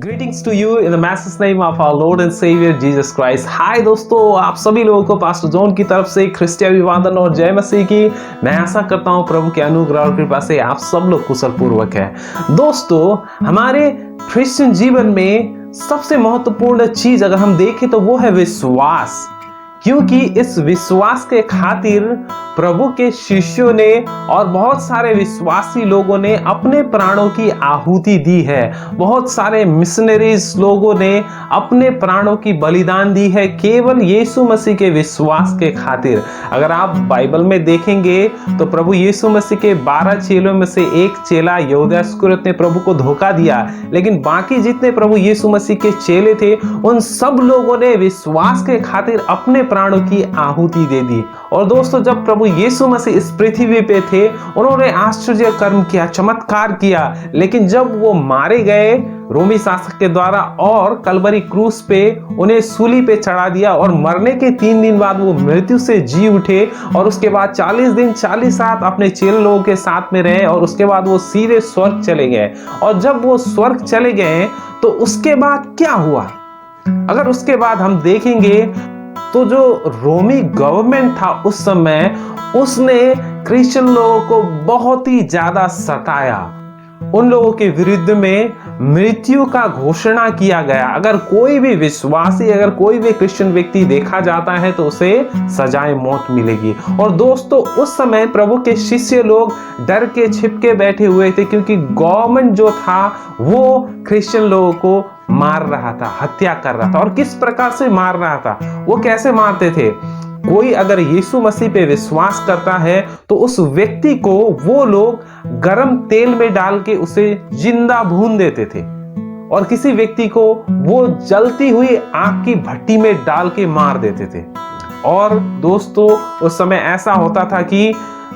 Greetings to you in the master's name of our Lord and Savior Jesus Christ. हाय दोस्तों, आप सभी लोगों को पास्टर जॉन की तरफ से क्रिस्टिया अभिवादन और जय मसीह की। मैं आशा करता हूं प्रभु के अनुग्रह और कृपा से आप सब लोग कुशल पूर्वक हैं। दोस्तों, हमारे क्रिश्चियन जीवन में सबसे महत्वपूर्ण चीज अगर हम देखें तो वो है विश्वास, क्योंकि इस विश्वास के खातिर प्रभु के शिष्यों ने और बहुत सारे विश्वासी लोगों ने अपने प्राणों की आहुति दी है। बहुत सारे मिशनरीज लोगों ने अपने प्राणों की बलिदान दी है केवल यीशु मसीह के विश्वास के खातिर। अगर आप बाइबल में देखेंगे तो प्रभु यीशु मसीह के 12 चेलों में से एक चेला यहूदा इस्करियोत ने प्रभु को धोखा दिया, लेकिन बाकी जितने प्रभु यीशु मसीह के चेले थे उन सब लोगों ने विश्वास के खातिर अपने प्राणों की आहुति दे दी। और दोस्तों, जब प्रभु यीशु मसीह इस पृथ्वी पे थे उन्होंने आश्चर्य कर्म किया, चमत्कार किया, लेकिन जब वो मारे गए रोमी शासक के द्वारा और कलवरी क्रूस पे उन्हें सूली पे चढ़ा दिया और मरने के 3 दिन बाद वो मृत्यु से जी उठे और उसके बाद 40 दिन 40 रात अपने चेले लोगों के साथ में रहे और उसके बाद वो सीधे स्वर्ग चले गए। और जब वो स्वर्ग चले गए तो उसके बाद क्या हुआ? अगर उसके बाद हम देखेंगे तो जो रोमी गवर्नमेंट था उस समय, उसने क्रिश्चियन लोगों को बहुत ही ज्यादा सताया। उन लोगों के विरुद्ध में मृत्यु का घोषणा किया गया। अगर कोई भी विश्वासी, अगर कोई भी क्रिश्चियन व्यक्ति देखा जाता है तो उसे सजाए मौत मिलेगी। और दोस्तों, उस समय प्रभु के शिष्य लोग डर के छिपके बैठे हुए थे, क्योंकि गवर्नमेंट जो था वो क्रिश्चियन लोगों को मार रहा था, हत्या कर रहा था। और किस प्रकार से मार रहा था? वो कैसे मारते थे? कोई अगर यीशु मसीह पे विश्वास करता है तो उस व्यक्ति को वो लोग गरम तेल में डाल के उसे जिंदा भून देते थे, और किसी व्यक्ति को वो जलती हुई आग की भट्टी में डाल के मार देते थे। और दोस्तों, उस समय ऐसा होता था कि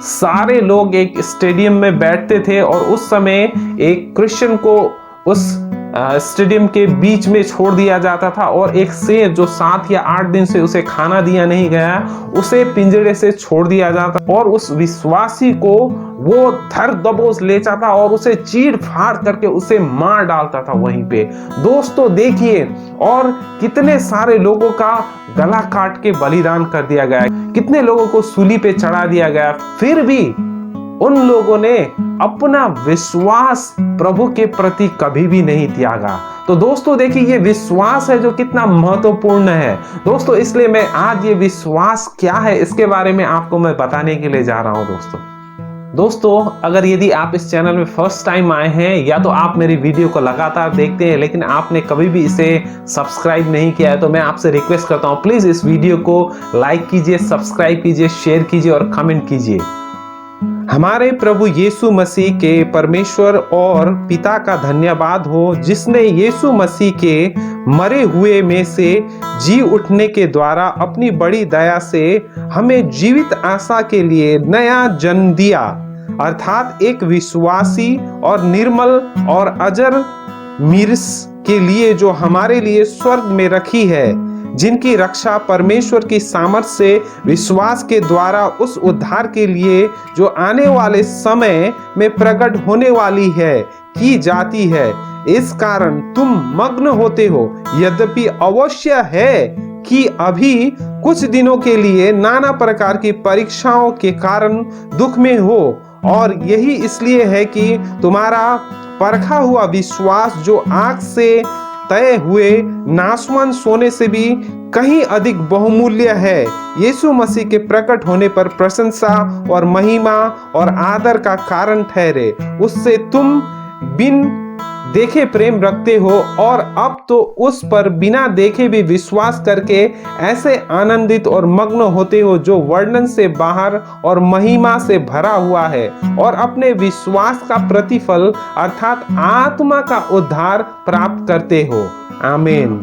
सारे लोग एक स्टेडियम में बैठते थे और उस समय एक क्रिश्चियन को उस स्टेडियम के बीच में छोड़ दिया जाता था, और एक शेर जो 7 या 8 दिन से उसे खाना दिया नहीं गया उसे पिंजरे से छोड़ दिया जाता, और उस विश्वासी को वो धर दबोच ले जाता और उसे चीर फाड़ करके उसे मार डालता था वहीं पे। दोस्तों देखिए, और कितने सारे लोगों का गला काट के बलिदान कर दिया गया, कितने लोगों को सूली पे चढ़ा दिया गया, फिर भी उन लोगों ने अपना विश्वास प्रभु के प्रति कभी भी नहीं त्यागा। तो दोस्तों देखिए, ये विश्वास है जो कितना महत्वपूर्ण है दोस्तों। इसलिए मैं आज ये विश्वास क्या है इसके बारे में आपको मैं बताने के लिए जा रहा हूं। दोस्तों, अगर यदि आप इस चैनल में फर्स्ट टाइम आए हैं या तो आप मेरी वीडियो को लगातार देखते हैं लेकिन आपने कभी भी इसे सब्सक्राइब नहीं किया है, तो मैं आपसे रिक्वेस्ट करता हूं, प्लीज इस वीडियो को लाइक कीजिए, सब्सक्राइब कीजिए, शेयर कीजिए और कमेंट कीजिए। हमारे प्रभु यीशु मसीह के परमेश्वर और पिता का धन्यवाद हो, जिसने यीशु मसीह के मरे हुए में से जी उठने के द्वारा अपनी बड़ी दया से हमें जीवित आशा के लिए नया जन्म दिया, अर्थात एक विश्वासी और निर्मल और अजर मिर्स के लिए जो हमारे लिए स्वर्ग में रखी है, जिनकी रक्षा परमेश्वर की सामर्थ से विश्वास के द्वारा उस उद्धार के लिए जो आने वाले समय में प्रकट होने वाली है की जाती है। इस कारण तुम मग्न होते हो, यद्यपि अवश्य है कि अभी कुछ दिनों के लिए नाना प्रकार की परीक्षाओं के कारण दुख में हो, और यही इसलिए है कि तुम्हारा परखा हुआ विश्वास जो आग से तय हुए नाशवान सोने से भी कहीं अधिक बहुमूल्य है, यीशु मसीह के प्रकट होने पर प्रशंसा और महिमा और आदर का कारण ठहरे। उससे तुम बिन देखे प्रेम रखते हो, और अब तो उस पर बिना देखे भी विश्वास करके ऐसे आनंदित और मग्न होते हो जो वर्णन से बाहर और महिमा से भरा हुआ है, और अपने विश्वास का प्रतिफल अर्थात आत्मा का उद्धार प्राप्त करते हो। आमीन।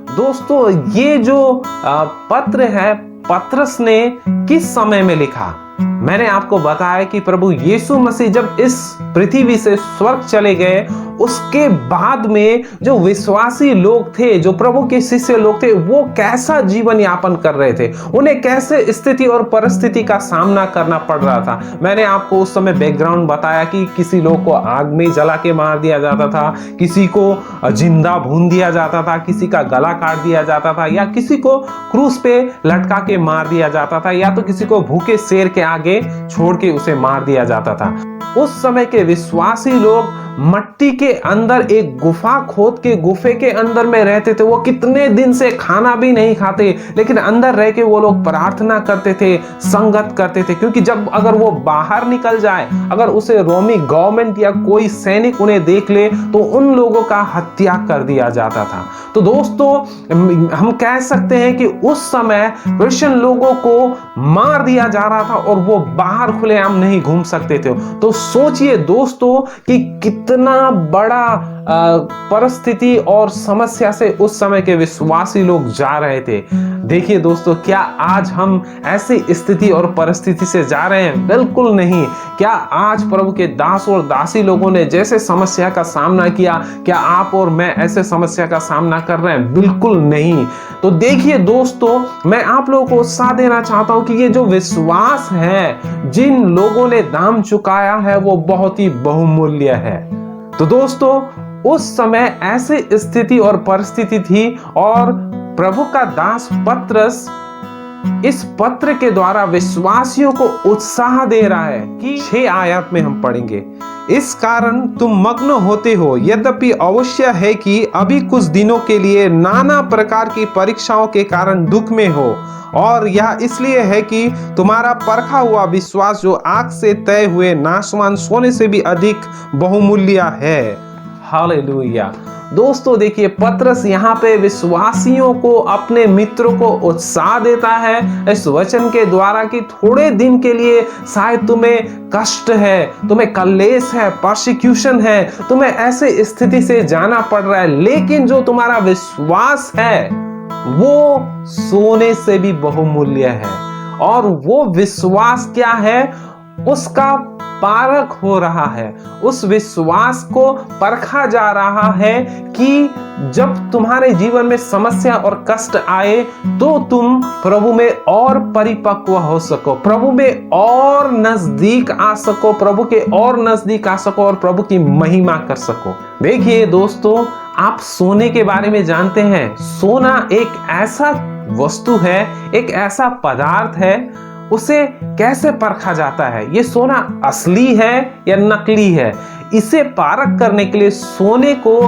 दोस्तों, ये जो पत्र है पत्रस ने किस समय में लिखा? मैंने आपको बताया कि प्रभु यीशु मसीह जब इस पृथ्वी से स्वर्ग चले गए उसके बाद में जो विश्वासी लोग थे, जो प्रभु के शिष्य लोग थे, वो कैसा जीवन यापन कर रहे थे, उन्हें कैसे स्थिति और परिस्थिति का सामना करना पड़ रहा था। मैंने आपको उस समय बैकग्राउंड बताया कि किसी लोग को आग में जला के मार दिया जाता था, किसी को जिंदा भून दिया जाता था, किसी का गला काट दिया जाता था, या किसी को क्रूस पे लटका के मार दिया जाता था, या तो किसी को भूखे शेर के आगे छोड़ के उसे मार दिया जाता था। उस समय के विश्वासी लोग मट्टी के अंदर एक गुफा खोद के गुफे के अंदर में रहते थे। वो कितने दिन से खाना भी नहीं खाते, लेकिन अंदर रह के वो लोग प्रार्थना करते थे, संगत करते थे, क्योंकि जब अगर वो बाहर निकल जाए, अगर उसे रोमी गवर्नमेंट या कोई सैनिक उन्हें देख ले तो उन लोगों का हत्या कर दिया जाता था। तो दोस्तों, हम कह सकते हैं कि उस समय क्रिश्चियन लोगों को मार दिया जा रहा था और वो बाहर खुलेआम नहीं घूम सकते थे। तो सोचिए दोस्तों कि कितना बड़ा परिस्थिति और समस्या से उस समय के विश्वासी लोग जा रहे थे। देखिए दोस्तों, क्या आज हम ऐसी स्थिति और परिस्थिति से जा रहे हैं? बिल्कुल नहीं। क्या आज प्रभु के दास और दासी लोगों ने जैसे समस्या का सामना किया, क्या आप और मैं ऐसे समस्या का सामना कर रहे हैं? बिल्कुल नहीं। तो देखिए दोस्तों, मैं आप लोगों को उत्साह देना चाहता हूं कि ये जो विश्वास है, जिन लोगों ने दाम चुकाया है, वो बहुत ही बहुमूल्य है। तो दोस्तों, उस समय ऐसी स्थिति और परिस्थिति थी और प्रभु का दास पत्रस इस पत्र के द्वारा विश्वासियों को उत्साह दे रहा है कि 6 आयत में हम पढ़ेंगे, इस कारण तुम मग्न होते हो, यद्यपि अवश्य है कि अभी कुछ दिनों के लिए नाना प्रकार की परीक्षाओं के कारण दुख में हो, और यह इसलिए है कि तुम्हारा परखा हुआ विश्वास जो आग से तय हुए नाशवान सोने से भी अधिक बहुमूल्य है। हालेलुया। दोस्तों देखिए, पत्रस यहाँ पे विश्वासियों को, अपने मित्रों को उत्साह देता है इस वचन के द्वारा कि थोड़े दिन के लिए शायद तुम्हें कष्ट है, तुम्हें कलेश है, परसिक्यूशन है, तुम्हें ऐसे स्थिति से जाना पड़ रहा है, लेकिन जो तुम्हारा विश्वास है वो सोने से भी बहुमूल्य है। और वो विश्वास क्या है? उसका पारख हो रहा है, उस विश्वास को परखा जा रहा है कि जब तुम्हारे जीवन में समस्या और कष्ट आए तो तुम प्रभु में और परिपक्व हो सको, प्रभु में और नजदीक आ सको, प्रभु के और नजदीक आ सको और प्रभु की महिमा कर सको। देखिए दोस्तों, आप सोने के बारे में जानते हैं, सोना एक ऐसा वस्तु है, एक ऐसा पदार्थ है, उसे कैसे परखा जाता है? ये सोना असली है या नकली है? इसे पारख करने के लिए सोने को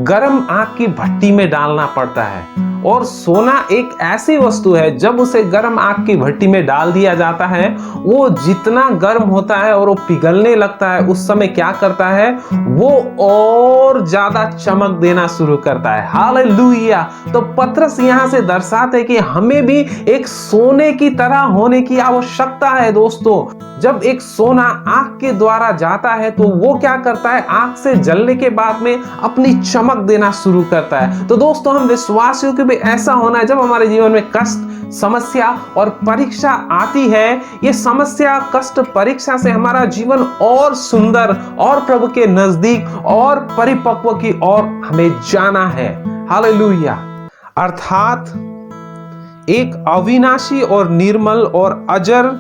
गर्म आग की भट्टी में डालना पड़ता है। और सोना एक ऐसी वस्तु है, जब उसे गर्म आग की भट्टी में डाल दिया जाता है, वो जितना गर्म होता है और वो पिघलने लगता है, उस समय क्या करता है? वो और ज्यादा चमक देना शुरू करता है। हालेलुया। तो पत्रस यहाँ से दर्शाते हैं कि हमें भी एक सोने की तरह होने की आवश्यकता है। दोस्तों, जब एक सोना आग के द्वारा जाता है तो वो क्या करता है? आग से जलने के बाद में अपनी चमक देना शुरू करता है। तो दोस्तों, हम विश्वासियों के भी ऐसा होना है, जब हमारे जीवन में कष्ट, समस्या और परीक्षा आती है, ये समस्या, कष्ट, परीक्षा से हमारा जीवन और सुंदर और प्रभु के नजदीक और परिपक्व की ओर हमें जाना है। हालेलुया। अर्थात एक अविनाशी और निर्मल और अजर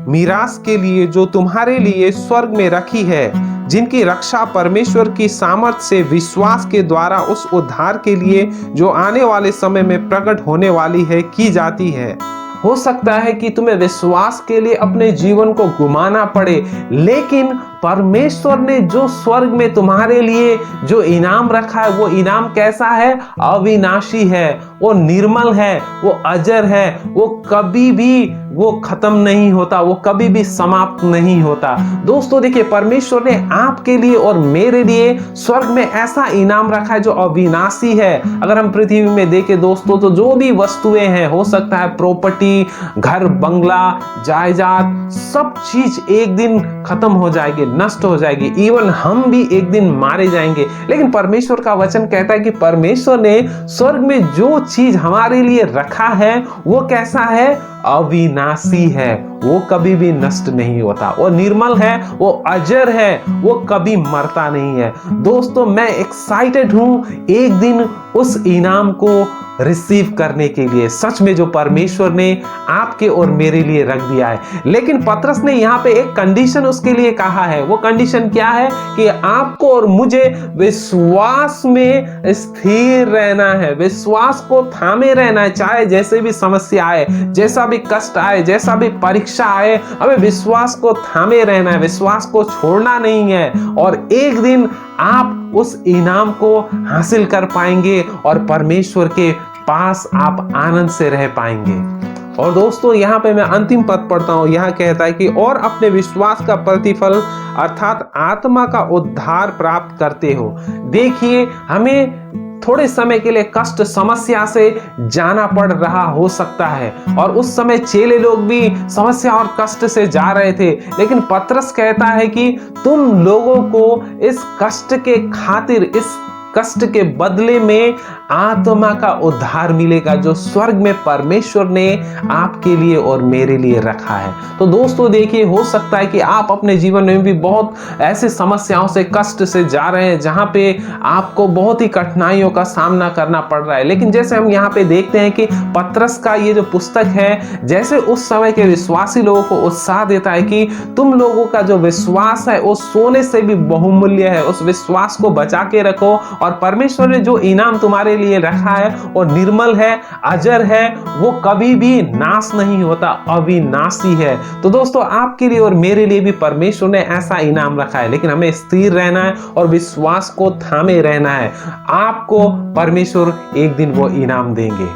मीरास के लिए जो तुम्हारे लिए स्वर्ग में रखी है, जिनकी रक्षा परमेश्वर की सामर्थ से विश्वास के द्वारा उस उद्धार के लिए जो आने वाले समय में प्रकट होने वाली है की जाती है। हो सकता है कि तुम्हें विश्वास के लिए अपने जीवन को गुमाना पड़े, लेकिन परमेश्वर ने जो स्वर्ग में तुम्हारे लिए जो इनाम रखा है, वो इनाम कैसा है? अविनाशी है, वो निर्मल है, वो अजर है, वो कभी भी वो खत्म नहीं होता, वो कभी भी समाप्त नहीं होता। दोस्तों देखिए, परमेश्वर ने आपके लिए और मेरे लिए स्वर्ग में ऐसा इनाम रखा है जो अविनाशी है। अगर हम पृथ्वी में देखें दोस्तों, तो जो भी वस्तुएं हैं, हो सकता है प्रॉपर्टी, घर, बंगला, जायदाद, सब चीज एक दिन खत्म हो जाएगी, नष्ट हो जाएगी, इवन हम भी एक दिन मारे जाएंगे। लेकिन परमेश्वर का वचन कहता है कि परमेश्वर ने स्वर्ग में जो चीज हमारे लिए रखा है वो कैसा है, अविनाशी है, वो कभी भी नष्ट नहीं होता, वो निर्मल है, वो अजर है, वो कभी मरता नहीं है। दोस्तों मैं एक्साइटेड हूं एक दिन उस इनाम को रिसीव करने के लिए, सच में जो परमेश्वर ने आपके और मेरे लिए रख दिया है। लेकिन पतरस ने यहाँ पे एक कंडीशन उसके लिए कहा है। वो कंडीशन क्या है कि आपको और मुझे विश्वास में स्थिर रहना है, विश्वास को थामे रहना है, चाहे जैसे भी समस्या आए, जैसा भी कष्ट आए, जैसा भी परीक्षा आए, हमें विश्वास को थामे रहना है, विश्वास को छोड़ना नहीं है। और एक दिन आप उस इनाम को हासिल कर पाएंगे और परमेश्वर के पास आप आनंद से रह पाएंगे। और दोस्तों यहाँ पे मैं अंतिम पद पढ़ता हूं, यहाँ कहता है कि और अपने विश्वास का प्रतिफल अर्थात आत्मा का उद्धार प्राप्त करते हो। देखिए हमें थोड़े समय के लिए कष्ट समस्या से जाना पड़ रहा हो सकता है, और उस समय चेले लोग भी समस्या और कष्ट से जा रहे थे। लेकिन पतरस कहता है कि तुम लोगों को इस कष्ट के खातिर, इस कष्ट के बदले में आत्मा का उद्धार मिलेगा जो स्वर्ग में परमेश्वर ने आपके लिए और मेरे लिए रखा है। तो दोस्तों देखिए, हो सकता है कि आप अपने जीवन में भी बहुत ऐसे समस्याओं से, कष्ट से जा रहे हैं जहां पे आपको बहुत ही कठिनाइयों का सामना करना पड़ रहा है। लेकिन जैसे हम यहाँ पे देखते हैं कि पतरस का ये जो पुस्तक है, जैसे उस समय के विश्वासी लोगों को उत्साह देता है कि तुम लोगों का जो विश्वास है वो सोने से भी बहुमूल्य है, उस विश्वास को बचा के रखो, और परमेश्वर ने जो इनाम तुम्हारे लिए रखा है वो निर्मल है, अजर है, वो कभी भी नाश नहीं होता, अविनाशी है। तो दोस्तों आपके लिए और मेरे लिए भी परमेश्वर ने ऐसा इनाम रखा है, लेकिन हमें स्थिर रहना है और विश्वास को थामे रहना है। आपको परमेश्वर एक दिन वो इनाम देंगे।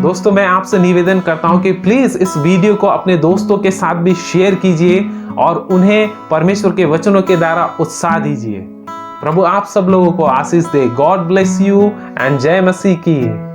दोस्तों मैं आपसे निवेदन करता हूं कि प्लीज इस वीडियो को अपने दोस्तों के साथ भी शेयर कीजिए और उन्हें परमेश्वर के वचनों के द्वारा उत्साह दीजिए। प्रभु आप सब लोगों को आशीष दे। गॉड ब्लेस यू एंड जय मसीह की।